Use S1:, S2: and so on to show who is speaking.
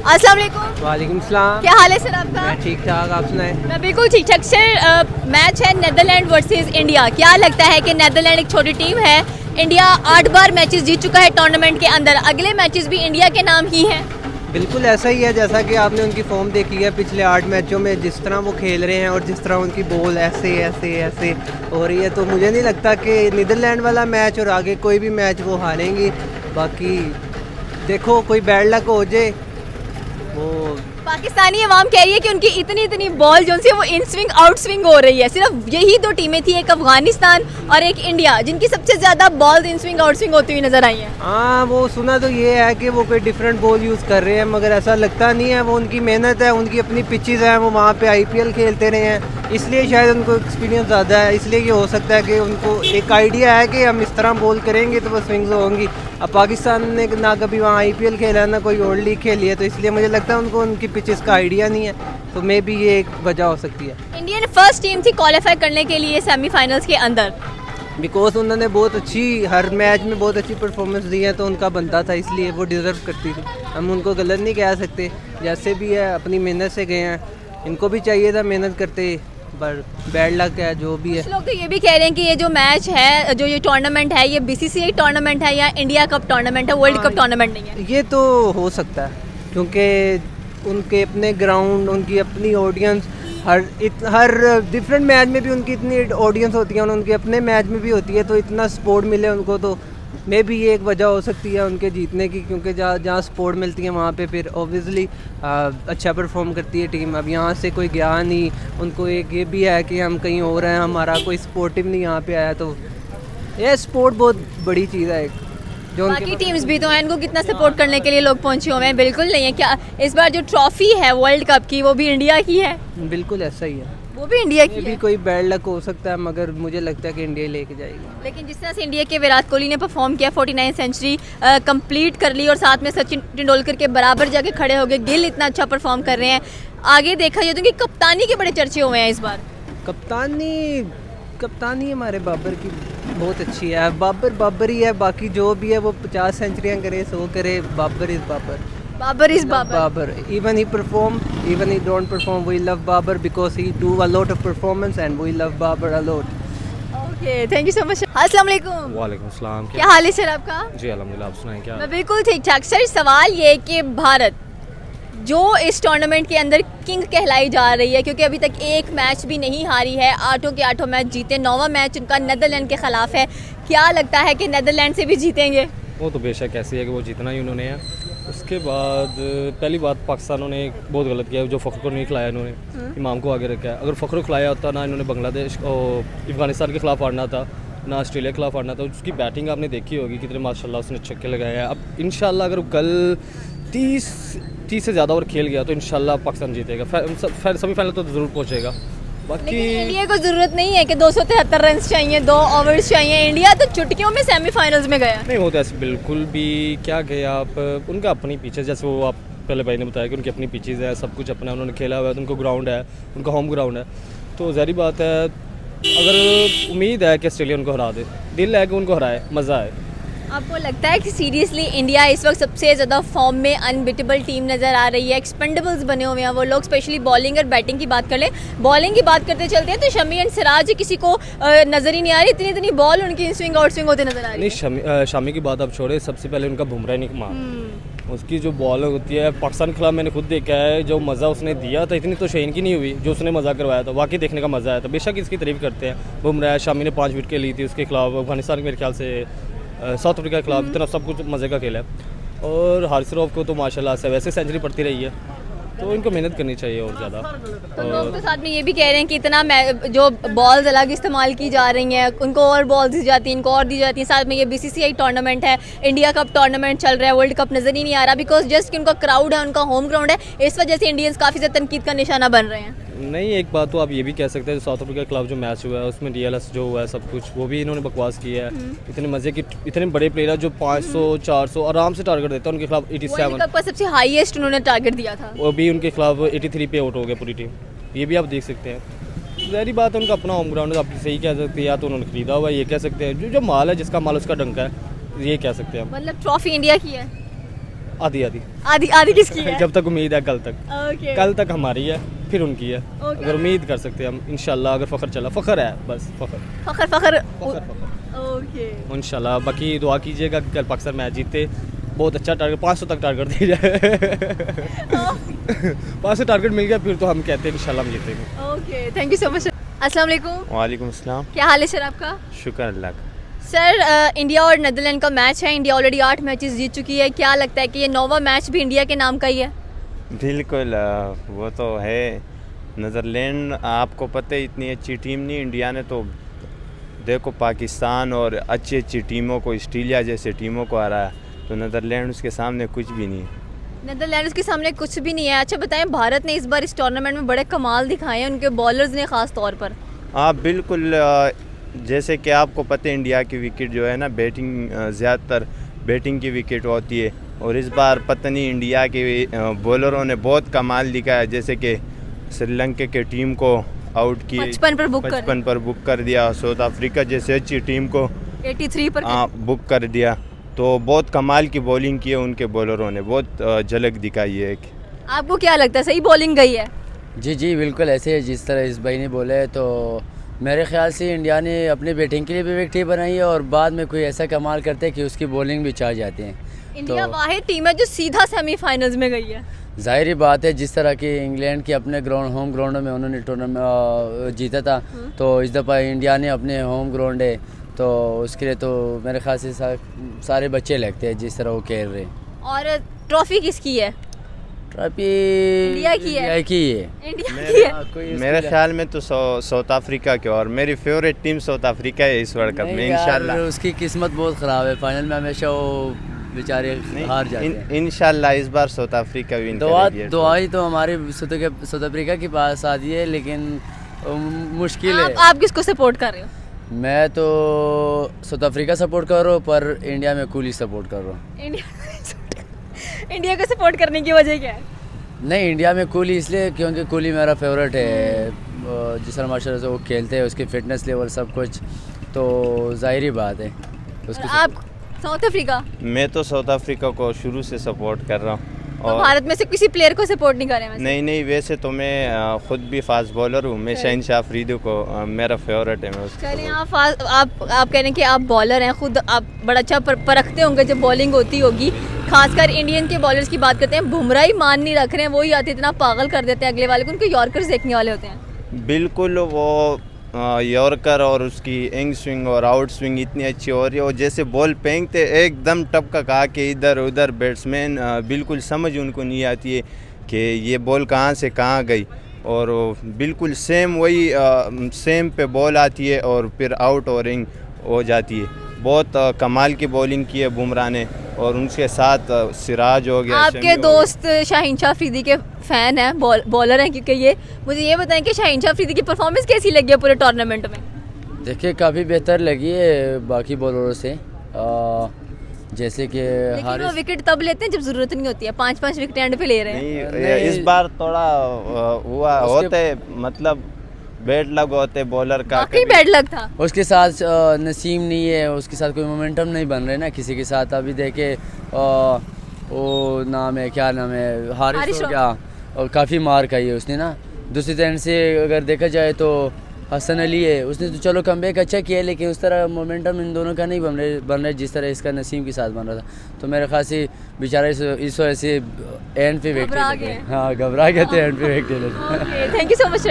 S1: अस्सलाम वालेकुम।
S2: वालेकुम सलाम।
S1: क्या हाल है सर आपका?
S2: मैं ठीक ठाक, आप सुनाएं?
S1: मैं बिल्कुल ठीक ठाक सर। मैच है नेदरलैंड वर्सेस इंडिया। क्या लगता है कि नेदरलैंड एक छोटी टीम है, इंडिया 8 बार मैचेस जीत चुका है टूर्नामेंट के अंदर, अगले मैचेस भी इंडिया के नाम ही हैं।
S2: बिल्कुल ऐसा ही है, जैसा कि आपने उनकी फॉर्म देखी है पिछले 8 मैचों में, जिस तरह वो खेल रहे हैं और जिस तरह उनकी बॉल ऐसे ऐसे ऐसे हो रही है, तो मुझे नहीं लगता कि नीदरलैंड वाला मैच और आगे कोई भी मैच वो हारेंगी। बाकी देखो कोई बैड लक हो जाए। वो
S1: पाकिस्तानी अवाम कह रही है कि उनकी इतनी इतनी बॉल जो है वो इन स्विंग आउट स्विंग हो रही है। सिर्फ यही 2 टीमें थी, एक अफगानिस्तान और एक इंडिया, जिनकी सबसे ज़्यादा ball in swing out swing होती हुई नजर आई है।
S2: हाँ, वो सुना तो ये है कि वो कोई डिफरेंट बॉल यूज़ कर रहे हैं, मगर ऐसा लगता नहीं है। वो उनकी मेहनत है, उनकी अपनी पिचेस हैं, वो वहाँ पे IPL खेलते रहे हैं, इसलिए शायद उनको एक्सपीरियंस ज़्यादा है। इसलिए ये हो सकता है कि उनको एक आइडिया है कि हम इस तरह बॉल करेंगे तो वो स्विंग्स होंगी। अब पाकिस्तान ने ना कभी वहाँ IPL खेला है ना कोई और लीग खेली है, तो इसलिए मुझे लगता है उनको उनकी पिचेस का आइडिया नहीं है, तो मे भी ये एक वजह हो सकती है।
S1: इंडियन फर्स्ट टीम थी क्वालिफाई करने के लिए सेमीफाइनल्स के अंदर,
S2: बिकॉज उन्होंने बहुत अच्छी हर मैच में बहुत अच्छी परफॉर्मेंस दी है, तो उनका बनता था, इसलिए वो डिज़र्व करती थी। हम उनको गलत नहीं कह सकते, जैसे भी है अपनी मेहनत से गए हैं, इनको भी चाहिए था मेहनत करते, पर बैड लक है जो भी है।
S1: कुछ लोग तो ये भी कह रहे हैं कि ये जो मैच है, जो ये टूर्नामेंट है, ये BCCI टूर्नामेंट है या इंडिया कप टूर्नामेंट है, वर्ल्ड कप टूर्नामेंट नहीं है।
S2: ये तो हो सकता है, क्योंकि उनके अपने ग्राउंड, उनकी अपनी ऑडियंस, हर डिफरेंट मैच में भी उनकी इतनी ऑडियंस होती है, उनके अपने मैच में भी होती है, तो इतना सपोर्ट मिले उनको, तो मे भी ये एक वजह हो सकती है उनके जीतने की, क्योंकि जहाँ सपोर्ट मिलती है वहाँ पे फिर ऑब्वियसली अच्छा परफॉर्म करती है टीम। अब यहाँ से कोई गया नहीं, उनको एक ये भी है कि हम कहीं और हैं, हमारा कोई सपोर्टिव नहीं यहाँ पे आया, तो ये सपोर्ट बहुत बड़ी चीज़ है एक, जो
S1: बाकी टीम्स भी तो हैं, इनको कितना सपोर्ट करने के लिए लोग पहुंचे हुए हैं। बिल्कुल नहीं है क्या इस बार जो ट्रॉफी है वर्ल्ड कप की वो भी इंडिया की है?
S2: बिल्कुल ऐसा ही है,
S1: वो भी इंडिया की
S2: ये भी
S1: है।
S2: कोई बैड लक हो सकता है, मगर मुझे लगता है कि इंडिया लेके जाएगी।
S1: लेकिन जिस तरह से इंडिया के विराट कोहली ने परफॉर्म किया, 49 सेंचुरी कंप्लीट कर ली और साथ में सचिन तेंदुलकर के बराबर जाके खड़े हो गए, गिल इतना अच्छा परफॉर्म कर रहे हैं, आगे देखा जाए तो उनकी कप्तानी के बड़े चर्चे हुए हैं इस बार।
S2: कप्तानी हमारे बाबर की बहुत अच्छी है। बाबर ही है, बाकी जो भी है वो 50 सेंचुरियाँ करे 100 करे, Babar is Babar.
S1: Babar is Babar.
S2: Even he perform, even he don't perform, we love Babar because he do a lot of performance and we love Babar a lot.
S1: Okay, thank you so much. अस्सलाम वालेकुम।
S3: वालेकुम सलाम।
S1: क्या हाल है सर आपका?
S3: जी अल्हम्दुलिल्लाह, आप सुनाएं क्या?
S1: मैं बिल्कुल ठीक ठाक सर। सवाल ये है कि भारत जो इस टूर्नामेंट के अंदर किंग कहलाई जा रही है, क्योंकि अभी तक एक मैच भी नहीं हारी है, 8 के 8 मैच जीते, 9वां मैच उनका नेदरलैंड के खिलाफ है। क्या लगता है कि नेदरलैंड से भी जीतेंगे?
S3: वो तो बेशक ऐसी है कि वो जीतना ही उन्होंने है। उसके बाद पहली बात, पाकिस्तानों ने बहुत गलत किया जो फ़ख्र को नहीं खिलाया इन्होंने, इमाम को आगे रखा है। अगर फ़ख्र को खिलाया होता ना, इन्होंने बांग्लादेश और अफगानिस्तान के खिलाफ हारना था, ना ऑस्ट्रेलिया के खिलाफ हारना था। उसकी बैटिंग आपने देखी होगी कितने माशाल्लाह उसने छक्के लगाए हैं। अब इंशाल्लाह अगर कल 30 से ज़्यादा ओवर खेल गया तो इंशाल्लाह पाकिस्तान जीतेगा, सेमीफाइनल तो ज़रूर पहुँचेगा। बाकी
S1: लेकिन इंडिया को ज़रूरत नहीं है कि 273 रन चाहिए, 2 ओवर्स चाहिए। इंडिया तो चुटकियों में सेमीफाइनल्स में गया।
S3: नहीं होता ऐसे बिल्कुल भी। क्या गया आप, उनका अपनी पिचेज़, जैसे वो आप पहले भाई ने बताया कि उनकी अपनी पिचेज़ है, सब कुछ अपना उन्होंने खेला हुआ है, तो उनको ग्राउंड है, उनका होम ग्राउंड है, तो ज़ाहिर बात है अगर उम्मीद है कि ऑस्ट्रेलिया उनको हरा दे, दिल है कि उनको हराए, मज़ा आए।
S1: आपको लगता है कि सीरियसली इंडिया इस वक्त सबसे ज़्यादा फॉर्म में अनबिटेबल टीम नज़र आ रही है, एक्सपेंडेबल्स बने हुए हैं वो लोग, स्पेशली बॉलिंग और बैटिंग की बात कर लें, बॉलिंग की बात करते चलते हैं तो शमी एंड सिराज किसी को नज़र ही नहीं आ रही, इतनी बॉल उनकी स्विंग आउट स्विंग होते नजर आ रही है।
S3: नहीं, शामी की बात आप छोड़े, सबसे पहले उनका बुमराह नहीं मार, उसकी जो बॉल होती है पाकिस्तान के खिलाफ मैंने खुद देखा है, जो मज़ा उसने दिया था इतनी तो शहीन की नहीं हुई जो उसने मज़ा करवाया था, वाकई देखने का मज़ा आया था। बेशक इसकी तारीफ करते हैं बुमराह, शामी ने 5 विकेट ली थी उसके खिलाफ, अफगानिस्तान के मेरे ख्याल से साउथ अफ्रीका के खिलाफ, इतना सब कुछ मज़े का खेला है। और हारिस रऊफ को तो माशाल्लाह से वैसे सेंचुरी पड़ती रही है, तो इनको मेहनत करनी चाहिए और ज़्यादा।
S1: तो लोग तो साथ में ये भी कह रहे हैं कि इतना जो बॉल्स अलग इस्तेमाल की जा रही हैं, उनको और बॉल्स दी जाती हैं, इनको और दी जाती हैं, साथ में ये BCCI टूर्नामेंट है, इंडिया कप टूर्नामेंट चल रहा है, वर्ल्ड कप नज़र ही नहीं आ रहा, बिकॉज जस्ट कि उनका क्राउड है, उनका होम ग्राउंड है, इस वजह से इंडियंस काफ़ी ज़्यादा तनकीद का निशाना बन रहे हैं।
S3: नहीं, एक बात तो आप ये भी कह सकते हैं, साउथ अफ्रीका के खिलाफ जो मैच हुआ है उसमें DLS जो हुआ है सब कुछ वो भी इन्होंने बकवास किया है। इतने मज़े की, इतने बड़े प्लेयर है जो 500 400 आराम से टारगेट देता है, उनके खिलाफ 87,
S1: वर्ल्ड कप का सबसे हाईएस्ट उन्होंने टारगेट दिया था,
S3: वो भी उनके खिलाफ 83 पे आउट हो गया पूरी टीम, ये भी आप देख सकते हैं। ज़ाहिर बात है उनका अपना होम ग्राउंड है, आप सही कह सकते हैं, या तो उन्होंने खरीदा हुआ है, ये कह सकते हैं, जो माल है जिसका माल उसका डंका है, ये कह सकते हैं।
S1: मतलब ट्रॉफी इंडिया की है।
S3: आधी आधी
S1: आधी आधी किसकी है?
S3: जब तक उम्मीद है कल तक।
S1: ओके
S3: कल तक हमारी है, फिर उनकी है।
S1: ओके।
S3: अगर उम्मीद कर सकते हैं हम, इंशाल्लाह अगर फ़ख्र चला, फ़ख्र है बस, फ़ख्र
S1: फखर फखर
S3: फ़ख्र फ़ख्र
S1: ओके
S3: इंशाल्लाह। बाकी दुआ कीजिएगा कि कल पाकिस्तान मैच जीते, बहुत अच्छा टारगेट 500 तक टारगेट दिया जाए। 500 टारगेट मिल गया फिर तो हम कहते हैं इंशाल्लाह हम जीतेंगे।
S1: Okay thank you so much. अस्सलाम वालेकुम,
S4: वालेकुम अस्सलाम।
S1: क्या हाल है सर आपका?
S4: शुक्र अल्लाह का।
S1: सर इंडिया और नीदरलैंड का मैच है, इंडिया ऑलरेडी 8 मैचेस जीत चुकी है, क्या लगता है कि ये 9वां मैच भी इंडिया के नाम का ही है?
S4: बिल्कुल वो तो है। नीदरलैंड आपको पता है इतनी अच्छी टीम नहीं, इंडिया ने तो देखो पाकिस्तान और अच्छी अच्छी टीमों को, ऑस्ट्रेलिया जैसे टीमों को हराया, तो नीदरलैंड उसके सामने कुछ भी नहीं है।
S1: नीदरलैंड के सामने कुछ भी नहीं है। अच्छा बताएं, भारत ने इस बार इस टूर्नामेंट में बड़े कमाल दिखाए हैं, उनके बॉलर्स ने ख़ास तौर पर।
S4: हाँ बिल्कुल, जैसे कि आपको पता है इंडिया की विकेट जो है ना, बैटिंग ज़्यादातर बैटिंग की विकेट होती है, और इस बार पता नहीं इंडिया के बॉलरों ने बहुत कमाल दिखाया, जैसे कि श्रीलंका की टीम को आउट किए
S1: 55 पर बुक कर
S4: 55 पर बुक कर दिया, साउथ अफ्रीका जैसे अच्छी टीम को
S1: 83 पर
S4: बुक कर दिया। तो बहुत कमाल की बॉलिंग की है उनके बॉलरों ने, बहुत झलक दिखाई है।
S1: आपको क्या लगता है सही बॉलिंग गई है?
S5: जी बिल्कुल ऐसे है जिस तरह इस भाई ने बोला है। तो मेरे ख्याल से इंडिया ने अपनी बैटिंग के लिए भी विकेट बनाई है, और बाद में कोई ऐसा कमाल करते हैं कि उसकी बॉलिंग भी चाह जाते हैं।
S1: इंडिया वाहिद टीम है जो सीधा सेमीफाइनल्स में गई है।
S5: जाहिर ही बात है, जिस तरह की इंग्लैंड के अपने ग्राउंड होम ग्राउंड में उन्होंने टूर्नामेंट जीता था, तो इस दफ़ा इंडिया ने अपने होम ग्राउंड है, तो उसके लिए तो मेरे ख्याल से सारे बच्चे लगते हैं जिस तरह वो खेल रहे हैं।
S1: और ट्रॉफी किसकी है?
S5: ट्रॉफी
S1: इंडिया की है।
S5: इंडिया की है।
S1: इंडिया की है।
S5: कोई उसकी
S4: मेरे ख्याल में तो साउथ अफ्रीका की, और मेरी फेवरेट टीम साउथ अफ्रीका है इस वर्ल्ड कप में
S5: नहीं यार,
S4: इंशाल्लाह।
S5: उसकी किस्मत बहुत ख़राब है, फाइनल में हमेशा वो बेचारे हार जाते हैं।
S4: इंशाल्लाह इस बार साउथ अफ्रीका विन करेगी।
S5: दुआ ही तो हमारे साउथ अफ्रीका के पास आती है, लेकिन मुश्किल है।
S1: आप किसको सपोर्ट कर रहे हो?
S5: मैं तो साउथ अफ्रीका सपोर्ट कर रहा हूँ, पर इंडिया में कोहली सपोर्ट कर रहा हूँ।
S1: इंडिया को सपोर्ट करने की वजह क्या है?
S5: नहीं, इंडिया में कोहली इसलिए क्योंकि कोहली मेरा फेवरेट है, जिस तरह माशाल्लाह से वो खेलते हैं, उसकी फ़िटनेस लेवल सब कुछ, तो जाहिर ही बात है उसको।
S1: आप साउथ अफ्रीका?
S4: मैं तो साउथ अफ्रीका को शुरू से सपोर्ट कर रहा हूँ।
S1: तो भारत में से किसी प्लेयर को सपोर्ट नहीं कर रहे हैं?
S4: नहीं, वैसे तो मैं खुद भी फास्ट बॉलर हूँ। मैं शहनशाह अफरीदी को मेरा फेवरेट है, मैं उसको
S1: चलिए आप कह रहे हैं कि आप बॉलर हैं, खुद आप बड़ा अच्छा परखते होंगे जब बॉलिंग होती होगी। खासकर इंडियन के बॉलर्स की बात करते हैं, बुमराह ही मान नहीं रख रहे हैं, वही आते इतना पागल कर देते हैं अगले वाले को, उनको यॉर्कर्स देखने वाले होते हैं।
S4: बिल्कुल, वो यॉर्कर और उसकी इन स्विंग और आउट स्विंग इतनी अच्छी हो रही है, और जैसे बॉल फेंकते एकदम टपका कहा के इधर उधर, बैट्समैन बिल्कुल समझ उनको नहीं आती है कि ये बॉल कहाँ से कहाँ गई, और बिल्कुल सेम वही सेम पे बॉल आती है और फिर आउट और रिंग हो जाती है। बहुत कमाल की बॉलिंग की है बुमराह ने, और उनके साथ सिराज हो गया।
S1: आपके दोस्त शाहीन शाह अफरीदी के फ़ैन हैं, बॉलर हैं, क्योंकि ये मुझे ये बताएं कि शाहीन शाह अफरीदी की परफॉर्मेंस कैसी लगी है पूरे टूर्नामेंट में?
S5: देखिए काफ़ी बेहतर लगी है बाकी बॉलरों से, जैसे कि
S1: लेकिन वो विकेट तब लेते हैं जब ज़रूरत नहीं होती है, 5-5 विकेट एंड पे ले रहे हैं।
S4: नहीं, इस बार थोड़ा हुआ होते, मतलब बैड लग होते बॉलर का।
S1: वाकई बैड लक था।
S5: उसके साथ नसीम नहीं है, उसके साथ कोई मोमेंटम नहीं बन रहे ना किसी के साथ। अभी देखे वो नाम है, क्या नाम है, हारिस हो गया, और काफ़ी मार खाई है उसने ना। दूसरी तरह से अगर देखा जाए तो हसन अली है, उसने तो चलो कमबैक अच्छा किया, लेकिन उस तरह मोमेंटम इन दोनों का नहीं बन रहे जिस तरह इसका नसीम के साथ बन रहा था। तो मेरे ख्याल से बेचारा इस वजह से एंड पे विकेट, हाँ घबरा गए थे एंड पे wicket.
S1: Thank you so much.